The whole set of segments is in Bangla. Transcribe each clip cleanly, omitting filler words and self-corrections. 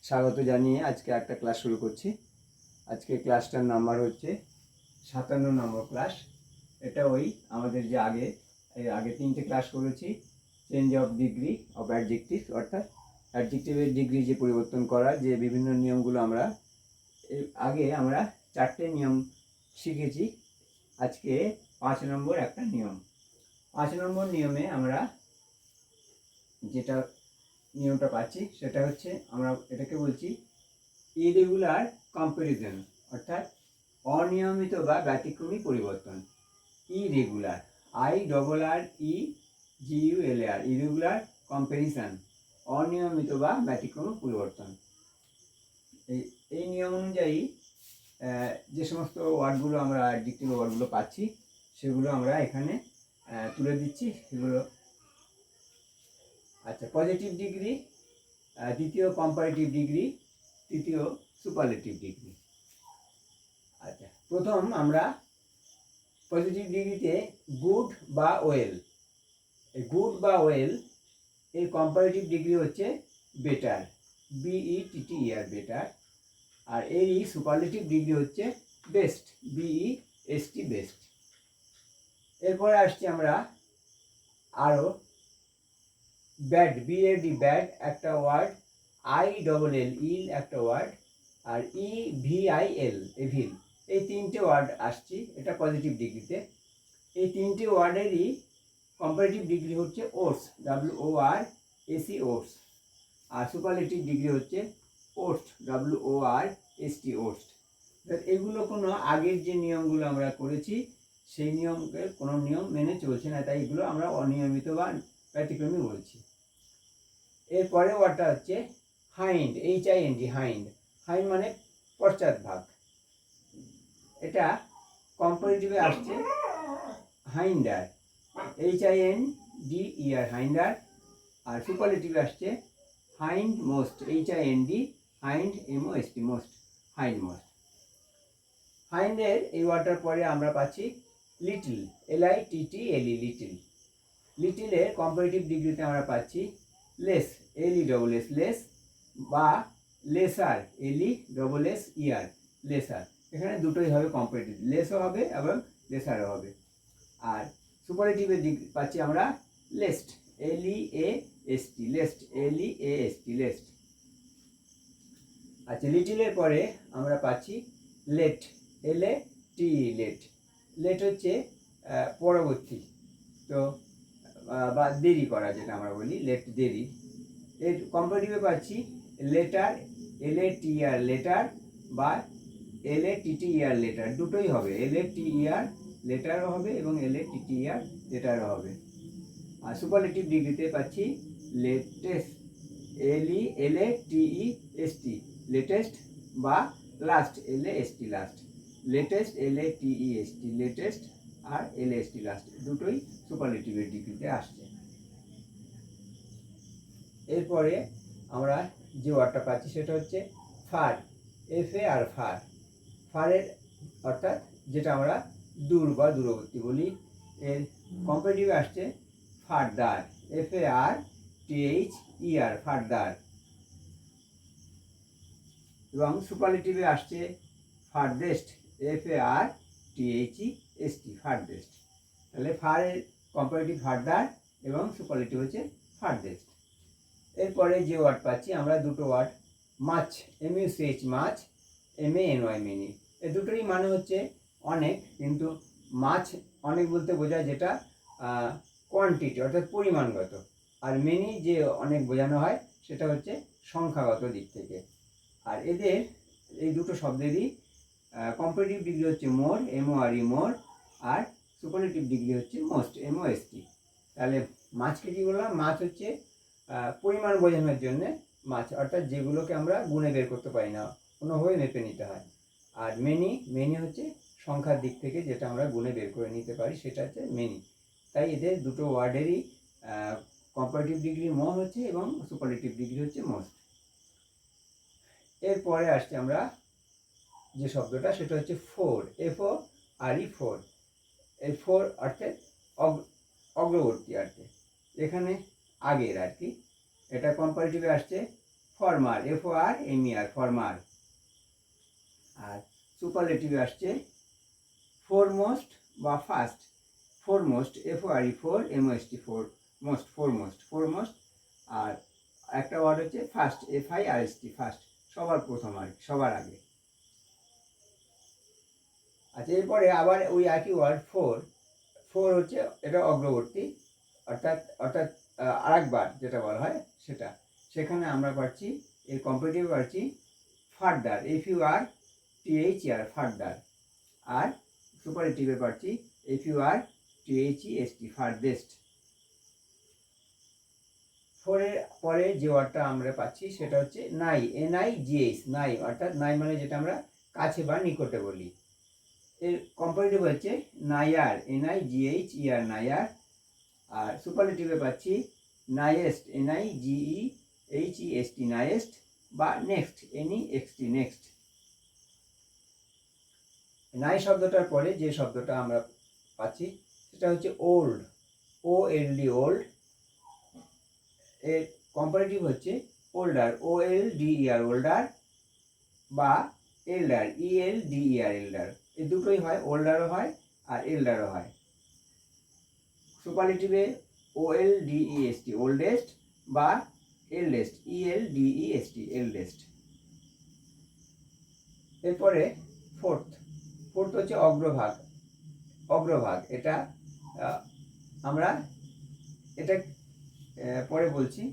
স্বাগত জানিয়ে আজকে একটা ক্লাস শুরু করছি। আজকে ক্লাসটার নাম্বার হচ্ছে 57 নম্বর ক্লাস। এটা ওই আমাদের যে আগে 3টে ক্লাস করেছি, change of degree of adjective, অর্থাৎ অ্যাডজেক্টিভের ডিগ্রি যে পরিবর্তন করা, যে বিভিন্ন নিয়মগুলো আগে আমরা 4টে নিয়ম শিখেছি। আজকে 5 নম্বর একটা নিয়ম। 5 নম্বর নিয়মে আমরা যেটা নিয়মটা পাচ্ছি সেটা হচ্ছে, আমরা এটাকে বলছি ইরেগুলার কম্প্যারিজন, অর্থাৎ অনিয়মিত বা ব্যতিক্রমী পরিবর্তন। ইরেগুলার, IRREGULAR, ইরেগুলার কম্প্যারিজন, অনিয়মিত বা ব্যতিক্রমী পরিবর্তন। এই নিয়ম অনুযায়ী যে সমস্ত ওয়ার্ডগুলো আমরা অ্যাডজেক্টিভ ওয়ার্ডগুলো পাচ্ছি সেগুলো আমরা এখানে তুলে দিচ্ছি। সেগুলো আচ্ছা, পজিটিভ ডিগ্রি, দ্বিতীয় কম্পারেটিভ ডিগ্রি, তৃতীয় সুপারলেটিভ ডিগ্রি। আচ্ছা, প্রথম আমরা পজিটিভ ডিগ্রিতে গুড বা ওয়েল। এই গুড বা ওয়েল এর কম্পারেটিভ ডিগ্রি হচ্ছে বেটার, BETTER, বেটার। আর এই সুপারলেটিভ ডিগ্রি হচ্ছে বেস্ট, BEST, বেস্ট। এরপরে আসছি আমরা আরও ব্যাড, BAD, ব্যাড একটা ওয়ার্ড, ILL, ইল একটা ওয়ার্ড, আর EVIL, এভিল। এই 3টে ওয়ার্ড আসছি এটা পজিটিভ ডিগ্রিতে। এই 3টে ওয়ার্ডেরই কম্পারেটিভ ডিগ্রি হচ্ছে ওর্স, WORST, ওর্স। আর সুপারলেটিভ ডিগ্রি হচ্ছে ওর্স্ট, WORST, ওর্স্ট। এগুলো কোনো আগের যে নিয়মগুলো আমরা করেছি সেই নিয়মকে কোনো নিয়ম মেনে চলছে না, তাই এগুলো আমরা অনিয়মিত বা ব্যতিক্রমী বলছি। এরপরে ওয়ার্ডটা হচ্ছে হাইন্ড, HIND, হাইন্ড। হাইন্ড মানে পশ্চাৎ ভাগ। এটা কম্পারেটিভে আসছে হাইন্ডার, HINDER, হাইন্ডার। আর সুপারলেটিভে আসছে hindmost, HIND, hind, MOST, most, hindmost. হাইন্ডের এই ওয়ার্ডটার পরে আমরা পাচ্ছি লিটল, LITTLE, লিটল। লিটলের কম্পারেটিভ ডিগ্রিতে আমরা পাচ্ছি লেস, LESS, লেস, বা লেসার, LESSER, লেসার। এখানে দুটোই হবে কম্পারেটিভ, লেসও হবে এবং লেসারও হবে। আর সুপারলেটিভের ডিগ্রি পাচ্ছি আমরা least, LEAST, least, LEAST, least. আচ্ছা, লিটলের পরে আমরা পাচ্ছি লেট, LATE, লেট। লেট হচ্ছে পরবর্তী, তো বা দেরি করা, যেটা আমরা বলি লেট, দেরি। এর কম্পারেটিভে পাচ্ছি লেটার, LATER, লেটার, বা LATTER, লেটার। দুটোই হবে, LATER লেটারও হবে এবং LATTER লেটারও হবে। আর সুপারলেটিভ ডিগ্রিতে পাচ্ছি লেটেস্ট, LATEST, লেটেস্ট, বা last, LAST, last. Latest, LATEST, latest, আর LAST, লাস্ট। দুটোই সুপারলেটিভের ডিগ্রিতে আসছে। এরপরে আমরা যে ওয়ার্ডটা পাচ্ছি সেটা হচ্ছে ফার, FAR, ফার। ফারের অর্থাৎ যেটা আমরা দূর বা দূরবর্তী বলি। এর কম্পারেটিভে আসছে ফারদার, FARTHER, ফারদার। এবং সুপারলেটিভে আসছে ফারদেস্ট, FARTHEST, ফারদেস্ট। তাহলে ফারের কম্পারেটিভ ফারদার এবং সুপারলেটিভ হচ্ছে ফারদেস্ট। এরপরে যে ওয়ার্ড পাচ্ছি আমরা দুটো ওয়ার্ড, মাছ, MUCH, মাছ, MANY, মেনি। এই দুটোরই মানে হচ্ছে অনেক, কিন্তু মাছ অনেক বলতে বোঝায় যেটা কোয়ান্টিটি, অর্থাৎ পরিমাণগত। আর মেনি যে অনেক বোঝানো হয় সেটা হচ্ছে সংখ্যাগত দিক থেকে। আর এদের এই দুটো শব্দেরই কম্পারেটিভ ডিগ্রি হচ্ছে মোর, MORE, মোর, আর সুপারলেটিভ ডিগ্রি হচ্ছে মোস্ট, MOST। তাহলে মাছকে কী বললাম? মাছ হচ্ছে পরিমাণ বোঝানোর জন্যে মাছ, অর্থাৎ যেগুলোকে আমরা গুণে বের করতে পারি না, কোনোভাবে মেপে নিতে হয়। আর মেনি হচ্ছে সংখ্যার দিক থেকে যেটা আমরা গুণে বের করে নিতে পারি, সেটা হচ্ছে মেনি। তাই এদের দুটো ওয়ার্ডেরই কম্পারেটিভ ডিগ্রি মোর হচ্ছে এবং সুপারলেটিভ ডিগ্রি হচ্ছে মোস্ট। এরপরে আসছে আমরা যে শব্দটা সেটা হচ্ছে ফোর, FORE, ফোর। এই ফোর অর্থে অগ্রবর্তী আর কি, এখানে আগের আর কি। এটা কম্পারেটিভে আসছে ফর্মার, FORMER, ফর্মার। আর সুপারলেটিভে আসছে ফোরমোস্ট বা ফার্স্ট, ফোরমোস্ট, FORMOST, ফোরমোস্ট। আর একটা ওয়ার্ড হচ্ছে ফার্স্ট, FIRST, ফার্স্ট, সবার প্রথম আর সবার আগে। আচ্ছা, এরপরে আবার ওই একই ওয়ার্ড ফোর হচ্ছে এটা অগ্রবর্তী, অর্থাৎ অর্থাৎ আরেকবার যেটা বলা হয় সেটা। সেখানে আমরা পাচ্ছি এই কম্পারেটিভে পাচ্ছি ফার্দার, FURTHER, ফার্দার। আর সুপারলেটিভে পাচ্ছি FURTHEST, ফার্দেস্ট। ফোরের পরে যে ওয়ার্ডটা আমরা পাচ্ছি সেটা হচ্ছে নাই, NIGH, নাই, অর্থাৎ নাই মানে যেটা আমরা কাছে বা নিকটে বলি। এর কম্পারেটিভ হচ্ছে নায়ার, NIGHER, নায়ার। আর সুপারলেটিভে পাচ্ছি নাইয়েস্ট, NIGEHEST, নাইয়েস্ট, বা নেক্সট, NEXT, নেক্সট। নাই শব্দটার পরে যে শব্দটা আমরা পাচ্ছি সেটা হচ্ছে ওল্ড, OLD, ওল্ড। এর কম্পারেটিভ হচ্ছে ওল্ডার, OLDER, ওল্ডার, বা এল্ডার, ELDER, এল্ডার। এই দুটোই হয়, ওল্ডারও হয় আর এল্ডারও হয়। সুপারলেটিভে OLDEST, ওল্ডেস্ট, বা এল্ডেস্ট, ELDEST, এল্ডেস্ট। এরপরে ফোর্থ হচ্ছে অগ্রভাগ। এটা আমরা এটা পরে বলছি।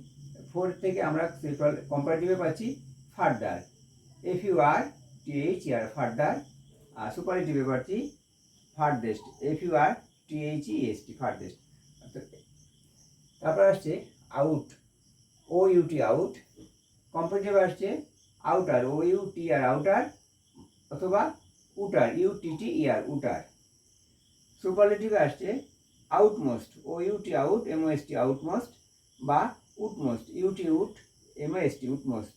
ফোর্থ থেকে আমরা কম্পারেটিভে পাচ্ছি ফার্দার, FURTHER, ফার্দার। আর সুপারলেটিভে পাচ্ছি ফার্দেস্ট, FURTHEST, ফার্দেস্ট। তারপর আসছে আউট, OUT, আউট। কম্পারেটিভে আসছে আউটার, OUTR, আউটার, অথবা উটার, UTTER, উটার। সুপারলেটিভে আসছে আউটমোস্ট, OUT, আউট, MOST, আউটমোস্ট, বা উটমোস্ট, UT, উট, MOST, উটমোস্ট।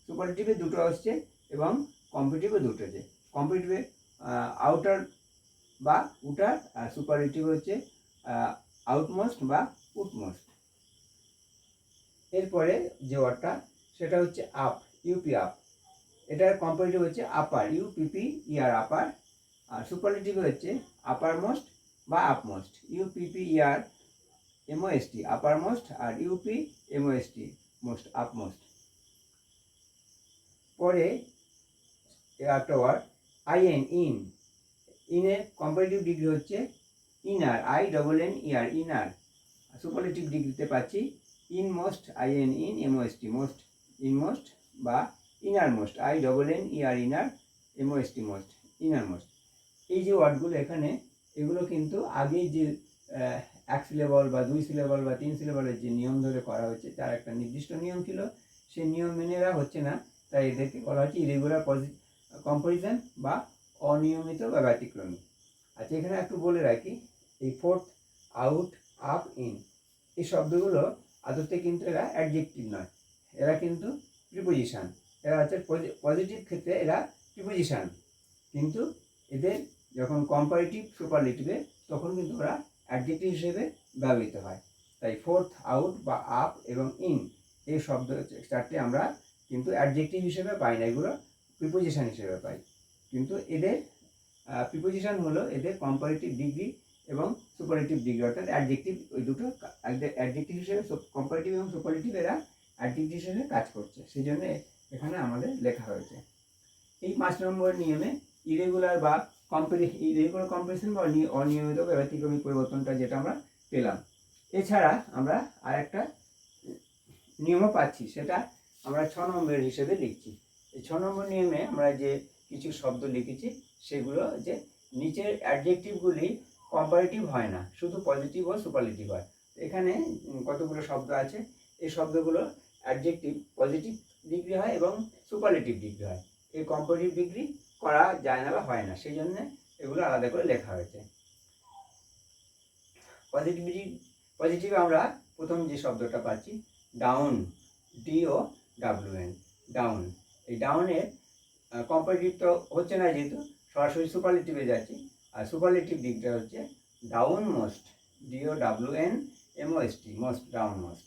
সুপারলেটিভে দুটো আসছে এবং কম্পারেটিভে দুটো আছে। কম্পারেটিভে আউটার বা উটার, আর সুপারলেটিভে হচ্ছে আউটমোস্ট বা উটমোস্ট। এরপরে যে ওয়ার্ডটা সেটা হচ্ছে আপ, UP, আপ। এটার কম্পারেটিভ হচ্ছে আপার, UPPER, আপার। আর সুপারলেটিভে হচ্ছে আপারমোস্ট বা আপমোস্ট, UPPER, MOST, আপারমোস্ট, আর UPMOST, মোস্ট, আপমোস্ট। পরে একটা ওয়ার্ড IN, ইনের কম্পারেটিভ ডিগ্রি হচ্ছে ইনার, INNER, ইনার। সুপারলেটিভ ডিগ্রিতে পাচ্ছি ইনমোস্ট, IN, MOST, মোস্ট, ইনমোস্ট, বা innermost, INNER, inner, MOST, most, innermost. এই যে ওয়ার্ডগুলো এখানে, এগুলো কিন্তু আগে যে এক সিলেবল বা দুই সিলেবল বা তিন সিলেবলের যে নিয়ম ধরে করা হয়েছে তার একটা নির্দিষ্ট নিয়ম ছিল, সেই নিয়ম মেনে এরা হচ্ছে না, তাই এদেরকে বলা হচ্ছে ইরেগুলার কম্পারিজন বা অনিয়মিত বা ব্যতিক্রমী। আচ্ছা, এখানে একটু বলে রাখি, এই ফোর্থ, আউট, আপ, ইন, এই শব্দগুলো আদতে কিন্তু এরা অ্যাডজেক্টিভ নয়, এরা কিন্তু প্রিপোজিশন। এরা হচ্ছে পজিটিভ ক্ষেত্রে এরা প্রিপোজিশন, কিন্তু এদের যখন কম্পারেটিভ সুপারলেটিভে তখন কিন্তু ওরা অ্যাডজেক্টিভ হিসেবে ব্যবহৃত হয়। তাই ফোর্থ, আউট বা আপ এবং ইন এই শব্দ চারটে আমরা কিন্তু অ্যাডজেক্টিভ হিসেবে পাই না, এগুলো প্রিপোজিশন হিসেবে পাই। কিন্তু এদের প্রিপোজিশন হলো এদের কম্পারেটিভ ডিগ্রি এবং সুপারলেটিভ ডিগ্রি, অর্থাৎ অ্যাডজেক্টিভ, ওই দুটো অ্যাডজেক্টিভ হিসেবে, কম্পারেটিভ এবং সুপারলেটিভ এরা অ্যাডজেক্টিভ হিসেবে কাজ করছে, সেই জন্য এখানে আমাদের লেখা হয়েছে। এই 5 নম্বর নিয়মে ইরেগুলার বা ইরেগুলার কম্পারিজন বা অনিয়মিত বা ব্যতিক্রমী পরিবর্তনটা যেটা আমরা পেলাম। এছাড়া আমরা আরেকটা নিয়মও পাচ্ছি, সেটা আমরা 6 নম্বরের হিসেবে লিখছি। এই 6 নম্বর নিয়মে আমরা যে কিছু শব্দ লিখেছি সেগুলো যে নিচের অ্যাডজেক্টিভগুলি কম্পারেটিভ হয় না, শুধু পজিটিভ ও সুপারলেটিভ হয়। এখানে কতগুলো শব্দ আছে, এই শব্দগুলো অ্যাডজেক্টিভ পজিটিভ ডিগ্রি হয় এবং সুপারলেটিভ ডিগ্রি হয়, এই কম্পারেটিভ ডিগ্রি করা যায় না বা হয় না, সেই জন্য এগুলো আলাদা করে লেখা হয়েছে। পজিটিভে আমরা প্রথম যে শব্দটা পাচ্ছি ডাউন, DOWN, ডাউন। এই ডাউনের কম্পারেটিভ তো হচ্ছে না, যেহেতু সরাসরি সুপারলেটিভে যাচ্ছি, আর সুপারলেটিভ দিকটা হচ্ছে down most, DOWN MOST, most, down most.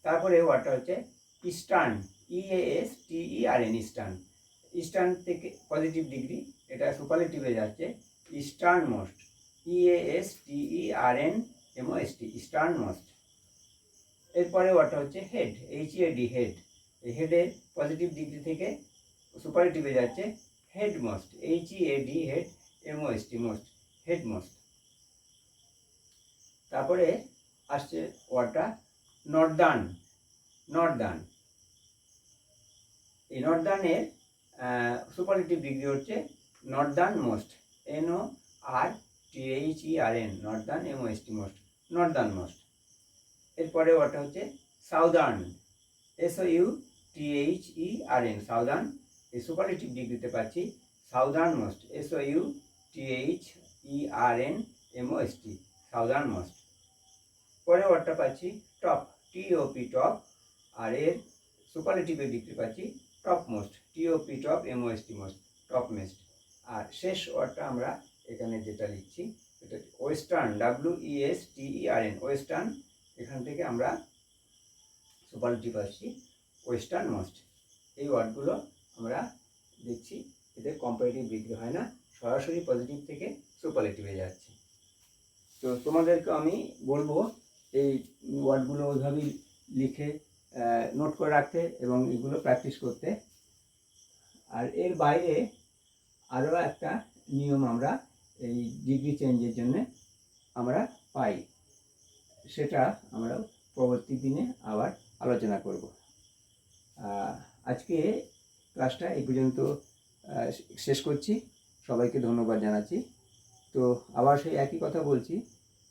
তারপরে ওয়ার্ডটা হচ্ছে ইস্টার্ন, EASTERN, ইস্টার্ন। ইস্টার্ন থেকে পজিটিভ ডিগ্রি, এটা সুপারলেটিভে যাচ্ছে, eastern most, EASTERNMOST, eastern most. এরপরে ওয়ার্ডটা হচ্ছে হেড, HEAD, হেড। এই হেডের পজিটিভ ডিগ্রি থেকে সুপারলেটিভে যাচ্ছে head most, HEAD, head, MOST, most, head most. তারপরে আসছে ওয়ার্ডটা নর্দার্ন, নর্দার্ন। এই নর্দার্নের সুপারলেটিভ ডিগ্রি হচ্ছে northern most, NORTHERN, northern, MOST, most, northern most. এরপরে ওয়ার্ডটা হচ্ছে সাউদার্ন, SOUTHERN, সাউদার্ন। এই সুপারলেটিভ ডিগ্রিতে পাচ্ছি southern most, SOUTHERNMOST, southern most. পরে ওয়ার্ডটা পাচ্ছি টপ, TOP, টপ। আর এর সুপারলেটিভের ডিগ্রি পাচ্ছি top most, TOP, top, MOST, most, top most. আর শেষ ওয়ার্ডটা আমরা এখানে যেটা লিখছি এটা ওয়েস্টার্ন, WESTERN, ওয়েস্টার্ন। এখান থেকে আমরা সুপারলেটিভ পাচ্ছি ওয়েস্টার্ন মোস্ট। এই ওয়ার্ডগুলো আমরা দেখছি, এদের কম্পারেটিভ ডিগ্রি হয় না, সরাসরি পজিটিভ থেকে সুপারলেটিভে যাচ্ছে। তো তোমাদেরকে আমি বলবো এই ওয়ার্ডগুলো ওইভাবেই লিখে নোট করে রাখতে এবং এগুলো প্র্যাকটিস করতে। আর এর বাইরে আরও একটা নিয়ম আমরা এই ডিগ্রি চেঞ্জের জন্য আমরা পাই, সেটা আমরা পরবর্তী দিনে আবার আলোচনা করব। আজকে ক্লাসটা এই পর্যন্ত শেষ করছি। সবাইকে ধন্যবাদ জানাচ্ছি। তো আবার সেই একই কথা বলছি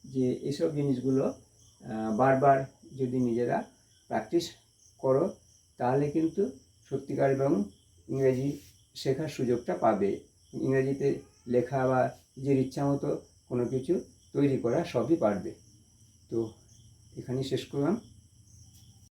যে এইসব জিনিসগুলো বারবার যদি নিজেরা প্র্যাকটিস করো তাহলে কিন্তু সত্যিকার এবং ইংরেজি শেখার সুযোগটা পাবে। ইংরেজিতে লেখা বা নিজের ইচ্ছা মতো কোনো কিছু তৈরি করা সবই পারবে। তো এখানেই শেষ করলাম।